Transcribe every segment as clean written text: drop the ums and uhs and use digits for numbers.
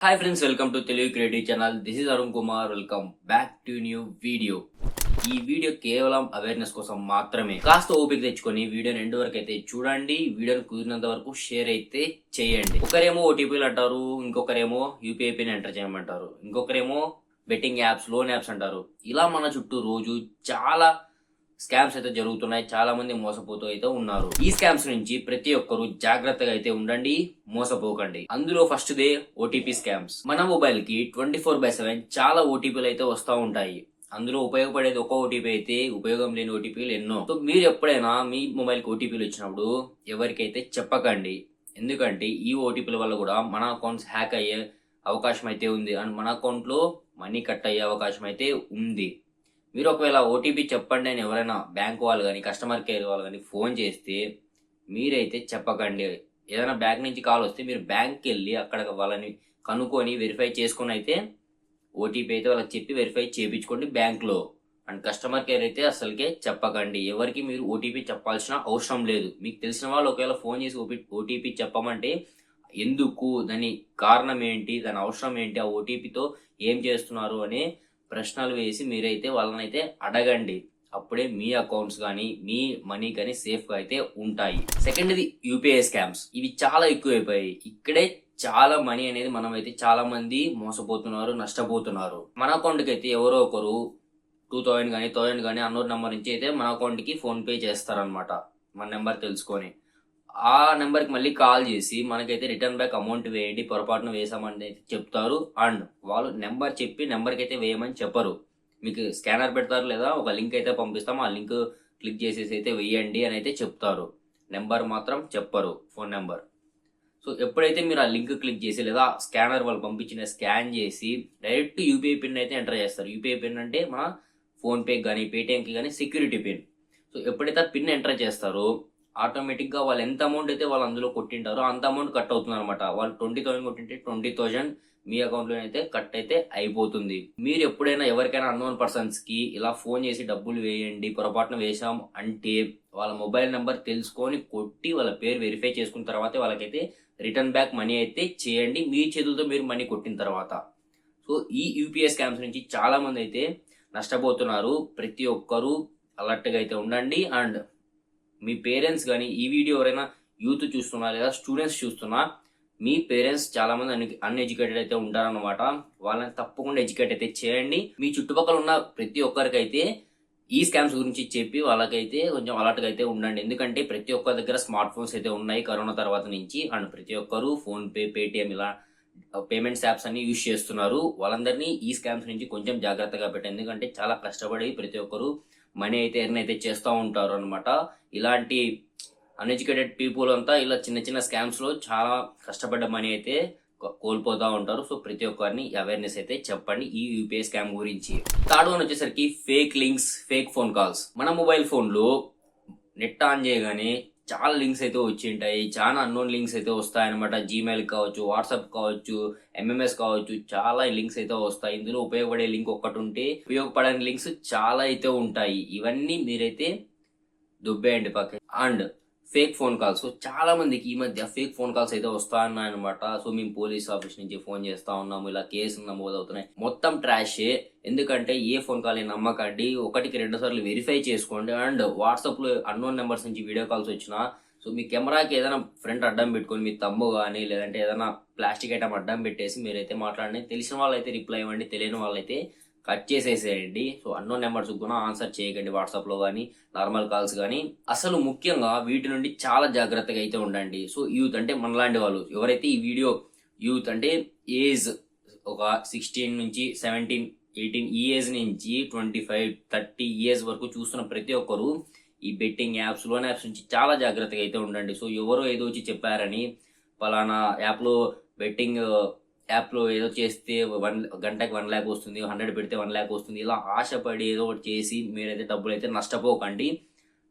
Hi friends, welcome to Telugu creative channel. This is Arun Kumar. Welcome back to new video. ఈ video కేవలం awareness కోసం మాత్రమే. కాస్త ఓపిక తెచ్చుకొని వీడియోని ఎండ్ వరకు అయితే చూడండి. వీడియోని కుదిరినంత వరకు షేర్ అయితే చేయండి. ఒకరేమో ఓటీపీలు అంటారు, ఇంకొకరేమో యూపీఐ పిన్ ఎంటర్ చేయమంటారు, ఇంకొకరేమో బెట్టింగ్ యాప్స్, లోన్ యాప్స్ అంటారు. ఇలా మన చుట్టూ రోజు చాలా స్కామ్స్ అయితే జరుగుతున్నాయి. చాలా మంది మోసపోతూ అయితే ఉన్నారు. ఈ స్కామ్స్ నుంచి ప్రతి ఒక్కరు జాగ్రత్తగా అయితే ఉండండి, మోసపోకండి. అందులో ఫస్ట్ దే ఓటీపీ స్కామ్స్. మన మొబైల్ కి 24/7 చాలా ఓటీపీలు అయితే వస్తూ ఉంటాయి. అందులో ఉపయోగపడేది ఒక ఓటీపీ అయితే ఉపయోగం లేని ఓటీపీలు ఎన్నో. సో మీరు ఎప్పుడైనా మీ మొబైల్ కి ఓటీపీలు వచ్చినప్పుడు ఎవరికైతే చెప్పకండి. ఎందుకంటే ఈ ఓటీపీల వల్ల కూడా మన అకౌంట్స్ హ్యాక్ అయ్యే అవకాశం అయితే ఉంది, అండ్ మన అకౌంట్ లో మనీ కట్ అయ్యే అవకాశం అయితే ఉంది. మీరు ఒకవేళ ఓటీపీ చెప్పండి అని ఎవరైనా బ్యాంక్ వాళ్ళు కానీ కస్టమర్ కేర్ వాళ్ళు కానీ ఫోన్ చేస్తే మీరైతే చెప్పకండి. ఏదైనా బ్యాంక్ నుంచి కాల్ వస్తే మీరు బ్యాంక్కి వెళ్ళి అక్కడ వాళ్ళని కనుక్కొని వెరిఫై చేసుకొని అయితే ఓటీపీ అయితే వాళ్ళకి చెప్పి వెరిఫై చేయించుకోండి బ్యాంక్లో. అండ్ కస్టమర్ కేర్ అయితే అసలుకే చెప్పకండి. ఎవరికి మీరు ఓటీపీ చెప్పాల్సిన అవసరం లేదు. మీకు తెలిసిన వాళ్ళు ఒకవేళ ఫోన్ చేసి ఓటీపీ చెప్పమంటే ఎందుకు, దాని కారణం ఏంటి, దాని అవసరం ఏంటి, ఆ ఓటీపీతో ఏం చేస్తున్నారు అనే ప్రశ్నలు వేసి మీరైతే వాళ్ళనైతే అడగండి. అప్పుడే మీ అకౌంట్స్ కానీ మీ మనీ కానీ సేఫ్గా అయితే ఉంటాయి. సెకండ్ది యూపీఐ స్కామ్స్. ఇవి చాలా ఎక్కువైపోయాయి. ఇక్కడే చాలా మనీ అనేది మనం అయితే చాలా మంది మోసపోతున్నారు, నష్టపోతున్నారు. మన అకౌంట్కి అయితే ఎవరో ఒకరు 2000 కానీ 1000 కానీ అన్నోన్ నెంబర్ నుంచి అయితే మన అకౌంట్కి ఫోన్ పే చేస్తారనమాట. మన నెంబర్ తెలుసుకొని ఆ నెంబర్కి మళ్ళీ కాల్ చేసి మనకైతే రిటర్న్ బ్యాక్ అమౌంట్ వేయండి, పొరపాటున వేసామని అయితే చెప్తారు. అండ్ వాళ్ళు నెంబర్ చెప్పి నెంబర్కి అయితే వేయమని చెప్పరు. మీకు స్కానర్ పెడతారు లేదా ఒక లింక్ అయితే పంపిస్తాం, ఆ లింక్ క్లిక్ చేసేసి అయితే వేయండి అని అయితే చెప్తారు. నెంబర్ మాత్రం చెప్పరు, ఫోన్ నెంబర్. సో ఎప్పుడైతే మీరు ఆ లింక్ క్లిక్ చేసి లేదా స్కానర్ వాళ్ళు పంపించిన స్కాన్ చేసి డైరెక్ట్ యూపీఐ పిన్ అయితే ఎంటర్ చేస్తారు. యూపీఐ పిన్ అంటే మన ఫోన్పే కానీ పేటిఎంకి కానీ సెక్యూరిటీ పిన్. సో ఎప్పుడైతే ఆ పిన్ ఎంటర్ చేస్తారో ఆటోమేటిక్గా వాళ్ళు ఎంత అమౌంట్ అయితే వాళ్ళు అందులో కొట్టింటారో అంత అమౌంట్ కట్ అవుతుంది అనమాట. వాళ్ళు 20,000 కొట్టింటే 20,000 మీ అకౌంట్లో అయితే కట్ అయితే అయిపోతుంది. మీరు ఎప్పుడైనా ఎవరికైనా అన్నోన్ పర్సన్స్ కి ఇలా ఫోన్ చేసి డబ్బులు వేయండి, పొరపాటున వేసాం అంటే వాళ్ళ మొబైల్ నెంబర్ తెలుసుకొని కొట్టి వాళ్ళ పేరు వెరిఫై చేసుకున్న తర్వాత వాళ్ళకైతే రిటర్న్ బ్యాక్ మనీ అయితే చేయండి, మీ చేతులతో మీరు మనీ కొట్టిన తర్వాత. సో ఈ యూపీఐ స్కామ్స్ నుంచి చాలా మంది అయితే నష్టపోతున్నారు. ప్రతి ఒక్కరూ అలర్ట్గా అయితే ఉండండి. అండ్ మీ పేరెంట్స్ కానీ ఈ వీడియో ఎవరైనా యూత్ చూస్తున్నా లేదా స్టూడెంట్స్ చూస్తున్నా, మీ పేరెంట్స్ చాలా మంది అన్ఎడ్యుకేటెడ్ అయితే ఉంటారన్నమాట. వాళ్ళని తప్పకుండా ఎడ్యుకేట్ అయితే చేయండి. మీ చుట్టుపక్కల ఉన్న ప్రతి ఒక్కరికైతే ఈ స్కామ్స్ గురించి చెప్పి వాళ్ళకైతే కొంచెం అలర్ట్గా అయితే ఉండండి. ఎందుకంటే ప్రతి ఒక్కరి దగ్గర స్మార్ట్ ఫోన్స్ అయితే ఉన్నాయి కరోనా తర్వాత నుంచి. అండ్ ప్రతి ఒక్కరు ఫోన్ పే, పేటిఎం ఇలా పేమెంట్స్ యాప్స్ అన్ని యూజ్ చేస్తున్నారు. వాళ్ళందరినీ ఈ స్కామ్స్ నుంచి కొంచెం జాగ్రత్తగా పెట్టండి. ఎందుకంటే చాలా కష్టపడి ప్రతి ఒక్కరు మనీ అయితే ఎర్న్ అయితే చేస్తూ ఉంటారు అనమాట. ఇలాంటి అన్ఎడ్యుకేటెడ్ పీపుల్ అంతా ఇలా చిన్న చిన్న స్కామ్స్ లో చాలా కష్టపడ్డ మనీ అయితే కోల్పోతూ ఉంటారు. సో ప్రతి ఒక్కరిని అవేర్నెస్ అయితే చెప్పండి ఈ యూపీఐ స్కామ్ గురించి. థర్డ్ వన్ వచ్చేసరికి fake links, fake phone calls. మన మొబైల్ ఫోన్ లో నెట్ ఆన్ చేయగానే చాలా లింక్స్ అయితే వచ్చి ఉంటాయి. చాలా అన్నోన్ లింక్స్ అయితే వస్తాయన్నమాట. జీమెయిల్ కావచ్చు, వాట్సాప్ కావచ్చు, ఎంఎంఎస్ కావచ్చు, చాలా లింక్స్ అయితే వస్తాయి. ఇందులో ఉపయోగపడే లింక్ ఒక్కటి ఉంటే ఉపయోగపడని లింక్స్ చాలా అయితే ఉంటాయి. ఇవన్నీ మీరైతే దుబ్బేయండి పక్కన. And fake phone calls. చాలా మందికి ఈ మధ్య ఫేక్ ఫోన్ కాల్స్ అయితే వస్తా ఉన్నాయన్నమాట. సో మేము పోలీస్ ఆఫీస్ నుంచి ఫోన్ చేస్తా ఉన్నాము, ఇలా కేసులు నమోదవుతున్నాయి. మొత్తం ట్రాషే. ఎందుకంటే ఏ ఫోన్ కాల్ నమ్మకండి, 1-2 సార్లు వెరిఫై చేసుకోండి. అండ్ వాట్సాప్ లో అన్నోన్ నెంబర్స్ నుంచి వీడియో కాల్స్ వచ్చినా సో మీ కెమెరాకి ఏదైనా ఫ్రంట్ అడ్డం పెట్టుకొని మీ తమ్ము కానీ లేదంటే ఏదైనా ప్లాస్టిక్ ఐటమ్ అడ్డం పెట్టేసి మీరైతే మాట్లాడండి. తెలిసిన వాళ్ళైతే రిప్లై ఇవ్వండి, తెలియని వాళ్ళైతే కట్ చేసేసేయండి. సో అన్నోన్ నెంబర్స్ కూడా ఆన్సర్ చేయకండి వాట్సాప్ లో కానీ నార్మల్ కాల్స్ కానీ. అసలు ముఖ్యంగా వీటి నుండి చాలా జాగ్రత్తగా అయితే ఉండండి. సో యూత్ అంటే మనలాంటి వాళ్ళు ఎవరైతే ఈ వీడియో యూత్ అంటే ఏజ్ ఒక 16 నుంచి 17, 18 ఈ ఏజ్ నుంచి 25, 30 ఇయర్స్ వరకు చూస్తున్న ప్రతి ఒక్కరు ఈ బెట్టింగ్ యాప్స్, లోన్ యాప్స్ నుంచి చాలా జాగ్రత్తగా అయితే ఉండండి. సో ఎవరో ఏదో వచ్చి చెప్పారని పలానా యాప్లో బెట్టింగ్ యాప్లో ఏదో చేస్తే గంటకి 1 lakh వస్తుంది, 100 పెడితే 1 lakh వస్తుంది, ఇలా ఆశపడి ఏదో ఒకటి చేసి మీరైతే డబ్బులు అయితే నష్టపోకండి.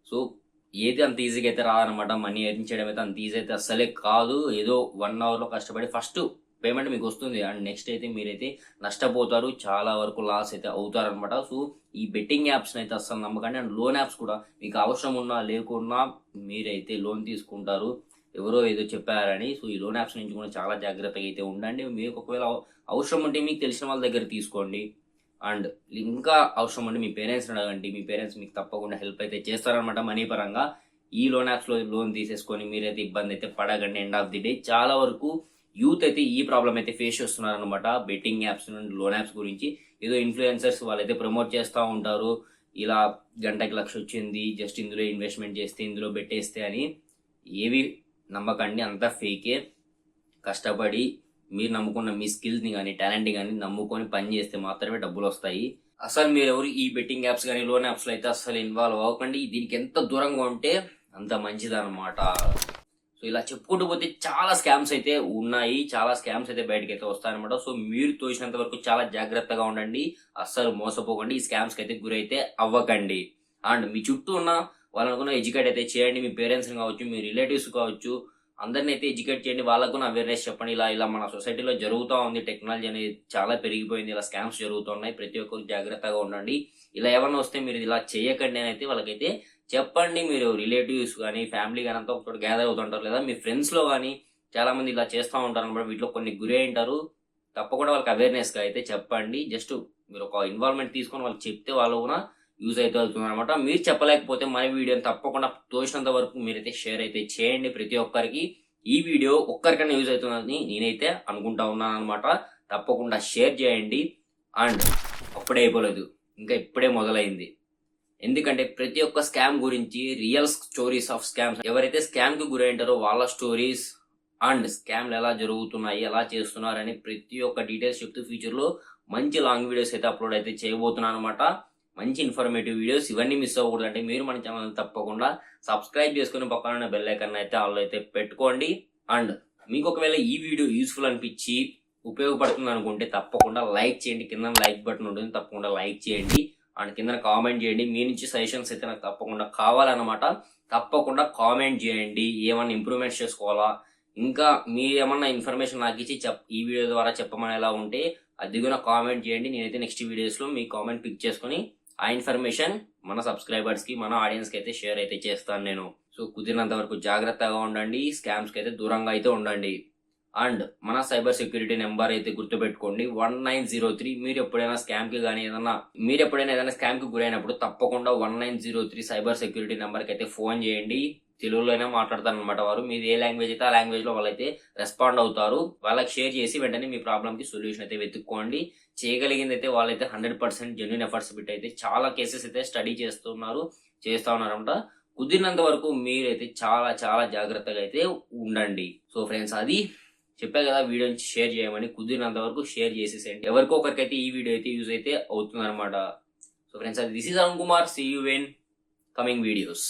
సో ఏది అంత ఈజీగా అయితే రాదనమాట. మనీ ఎర్న్ చేయడం అయితే అంత ఈజీ అయితే అస్సలే కాదు. ఏదో 1 hourలో కష్టపడి ఫస్ట్ పేమెంట్ మీకు వస్తుంది అండ్ నెక్స్ట్ అయితే మీరైతే నష్టపోతారు, చాలా వరకు లాస్ అయితే అవుతారనమాట. సో ఈ బెట్టింగ్ యాప్స్ అయితే అస్సలు నమ్మకండి. అండ్ లోన్ యాప్స్ కూడా మీకు అవసరం ఉన్నా లేకున్నా మీరైతే లోన్ తీసుకుంటారు. ఎవరో ఏదో చెప్పారని. సో ఈ లోన్ యాప్స్ నుంచి కూడా చాలా జాగ్రత్తగా అయితే ఉండండి. మీకు ఒకవేళ అవసరం ఉంటే మీకు తెలిసిన వాళ్ళ దగ్గర తీసుకోండి. అండ్ ఇంకా అవసరం ఉంటే మీ పేరెంట్స్ని అడగండి. మీ పేరెంట్స్ మీకు తప్పకుండా హెల్ప్ అయితే చేస్తారనమాట మనీ పరంగా. ఈ లోన్ యాప్స్లో లోన్ తీసేసుకొని మీరైతే ఇబ్బంది అయితే పడకండి. ఎండ్ ఆఫ్ ది డే చాలా వరకు యూత్ అయితే ఈ ప్రాబ్లం అయితే ఫేస్ చేస్తున్నారనమాట. బెట్టింగ్ యాప్స్ నుండి లోన్ యాప్స్ గురించి ఏదో ఇన్ఫ్లుయెన్సర్స్ వాళ్ళైతే ప్రమోట్ చేస్తూ ఉంటారు. ఇలా గంటకి 1,00,000 వచ్చింది, జస్ట్ ఇందులో ఇన్వెస్ట్మెంట్ చేస్తే, ఇందులో పెట్టేస్తే అని. ఏవి నమ్మకండి, అంతా ఫేకే. కష్టపడి మీరు నమ్ముకున్న మీ స్కిల్స్ని కానీ టాలెంట్ని కానీ నమ్ముకొని పని చేస్తే మాత్రమే డబ్బులు వస్తాయి. అసలు మీరు ఎవరు ఈ బెట్టింగ్ యాప్స్ కానీ లోన్ యాప్స్లో అయితే అసలు ఇన్వాల్వ్ అవ్వకండి. దీనికి ఎంత దూరంగా ఉంటే అంత మంచిదన్నమాట. సో ఇలా చెప్పుకుంటూ పోతే చాలా స్కామ్స్ అయితే ఉన్నాయి, చాలా స్కామ్స్ అయితే బయటకు అయితే వస్తాయన్నమాట. సో మీరు తోచినంత వరకు చాలా జాగ్రత్తగా ఉండండి, అస్సలు మోసపోకండి, ఈ స్కామ్స్కి అయితే గురైతే అవ్వకండి. అండ్ మీ చుట్టూ ఉన్న వాళ్ళను ఎడ్యుకేట్ అయితే చేయండి. మీ పేరెంట్స్ని కావచ్చు, మీ రిలేటివ్స్ కావచ్చు, అందరిని అయితే ఎడ్యుకేట్ చేయండి. వాళ్ళకు అవేర్నెస్ చెప్పండి. ఇలా మన సొసైటీలో జరుగుతూ ఉంది, టెక్నాలజీ అనేది చాలా పెరిగిపోయింది, ఇలా స్కామ్స్ జరుగుతున్నాయి, ప్రతి ఒక్కరు జాగ్రత్తగా ఉండండి. ఇలా ఏమన్నా వస్తే మీరు ఇలా చేయకండి అని అయితే వాళ్ళకైతే చెప్పండి. మీరు రిలేటివ్స్ కానీ ఫ్యామిలీ కానీ అంతా ఒకటి గ్యాదర్ అవుతుంటారు, లేదా మీ ఫ్రెండ్స్లో కానీ చాలా మంది ఇలా చేస్తూ ఉంటారు అనమాట. వీటిలో కొన్ని గురి ఉంటారు. తప్పకుండా వాళ్ళకి అవేర్నెస్గా అయితే చెప్పండి. జస్ట్ మీరు ఒక ఇన్వాల్వ్మెంట్ తీసుకొని వాళ్ళకి చెప్తే వాళ్ళు కూడా యూజ్ అయితే అవుతుంది అనమాట. మీరు చెప్పలేకపోతే మన వీడియోని తప్పకుండా తోచినంత వరకు మీరైతే షేర్ అయితే చేయండి ప్రతి ఒక్కరికి. ఈ వీడియో ఒక్కరికైనా యూజ్ అవుతుందని నేనైతే అనుకుంటా ఉన్నాను అనమాట. తప్పకుండా షేర్ చేయండి. అండ్ అప్పుడే అయిపోలేదు, ఇంకా ఇప్పుడే మొదలైంది. ఎందుకంటే ప్రతి ఒక్క స్కామ్ గురించి రియల్ స్టోరీస్ ఆఫ్ స్కామ్స్, ఎవరైతే స్కామ్ కి గురైంటారో వాళ్ళ స్టోరీస్ అండ్ స్కామ్లు ఎలా జరుగుతున్నాయి, ఎలా చేస్తున్నారని ప్రతి ఒక్క డీటెయిల్స్ చెప్తూ ఫ్యూచర్ లో మంచి లాంగ్ వీడియోస్ అయితే అప్లోడ్ అయితే చేయబోతున్నాను అనమాట. మంచి ఇన్ఫర్మేటివ్ వీడియోస్. ఇవన్నీ మిస్ అవ్వకూడదు అంటే మీరు మన ఛానల్ తప్పకుండా సబ్స్క్రైబ్ చేసుకుని పక్కన బెల్ ఐకాన్ అయితే ఆల్ అయితే పెట్టుకోండి. అండ్ మీకు ఒకవేళ ఈ వీడియో యూస్ఫుల్ అనిపించి ఉపయోగపడుతుంది అనుకుంటే తప్పకుండా లైక్ చేయండి. కింద లైక్ బటన్ ఉంటుంది, తప్పకుండా లైక్ చేయండి. అండ్ కింద కామెంట్ చేయండి. మీ నుంచి సజెషన్స్ అయితే నాకు తప్పకుండా కావాలన్నమాట. తప్పకుండా కామెంట్ చేయండి, ఏమన్నా ఇంప్రూవ్మెంట్స్ చేసుకోవాలా, ఇంకా మీరు ఏమన్నా ఇన్ఫర్మేషన్ నాకు ఇచ్చి ఈ వీడియో ద్వారా చెప్పమని ఎలా ఉంటే అది కూడా కామెంట్ చేయండి. నేనైతే నెక్స్ట్ వీడియోస్లో మీ కామెంట్ పిక్ చేసుకుని ఆ ఇన్ఫర్మేషన్ మన సబ్స్క్రైబర్స్కి, మన ఆడియన్స్కి అయితే షేర్ అయితే చేస్తాను నేను. సో కుదిరినంత వరకు జాగ్రత్తగా ఉండండి, స్కామ్స్కి అయితే దూరంగా అయితే ఉండండి. అండ్ మన సైబర్ సెక్యూరిటీ నెంబర్ అయితే గుర్తుపెట్టుకోండి, 1903. మీరు ఎప్పుడైనా ఏదైనా స్కామ్ కి గురైనప్పుడు తప్పకుండా 1903 సైబర్ సెక్యూరిటీ నెంబర్కి అయితే ఫోన్ చేయండి. తెలుగులోనే మాట్లాడతారు అనమాట వారు. మీది ఏ లాంగ్వేజ్ అయితే ఆ లాంగ్వేజ్ లో వాళ్ళైతే రెస్పాండ్ అవుతారు. వాళ్ళకి షేర్ చేసి వెంటనే మీ ప్రాబ్లమ్ కి సొల్యూషన్ అయితే వెతుక్కోండి. చేయగలిగింది అయితే వాళ్ళైతే 100% జెన్యూన్ ఎఫర్ట్స్ పెట్టి అయితే చాలా కేసెస్ అయితే స్టడీ చేస్తా ఉన్నారనమాట. కుదిరినంత వరకు మీరైతే చాలా చాలా జాగ్రత్తగా అయితే ఉండండి. సో ఫ్రెండ్స్, అది చెప్పా కదా, వీడియో నుంచి షేర్ చేయమని. కుదిరినంత వరకు షేర్ చేసేసేయండి. ఎవరికో ఒకరికైతే ఈ వీడియో అయితే యూజ్ అయితే అవుతుంది అనమాట. So friends, this is Arun Kumar. See you in coming videos.